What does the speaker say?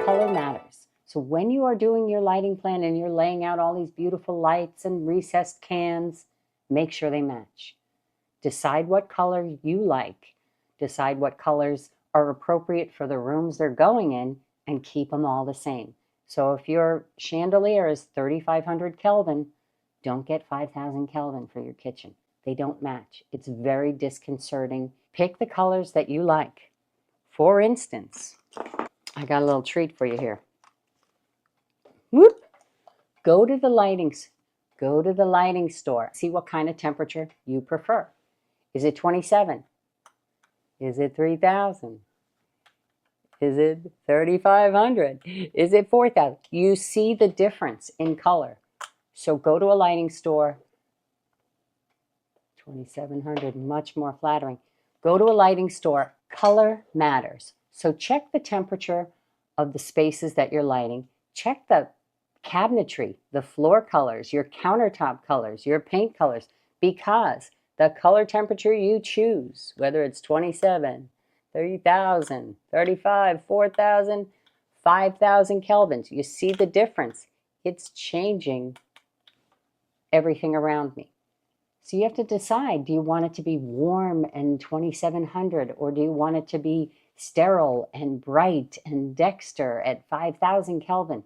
color matters. So when you are doing your lighting plan and you're laying out all these beautiful lights and recessed cans, make sure they match. Decide what color you like. Decide what colors are appropriate for the rooms they're going in and keep them all the same. So if your chandelier is 3,500 Kelvin, don't get 5,000 Kelvin for your kitchen. They don't match. It's very disconcerting. Pick the colors that you like. For instance, I got a little treat for you here. Whoop! Go to the lighting store. See what kind of temperature you prefer. Is it 27? Is it 3,000? Is it 3,500? Is it 4,000? You see the difference in color. So go to a lighting store. 2,700, much more flattering. Go to a lighting store. Color matters. So check the temperature of the spaces that you're lighting. Check the cabinetry, the floor colors, your countertop colors, your paint colors, because the color temperature you choose, whether it's 27, 30,000, 35, 4,000, 5,000 kelvins, you see the difference. It's changing everything around me. So you have to decide, do you want it to be warm and 2,700, or do you want it to be sterile and bright and Dexter at 5,000 Kelvin?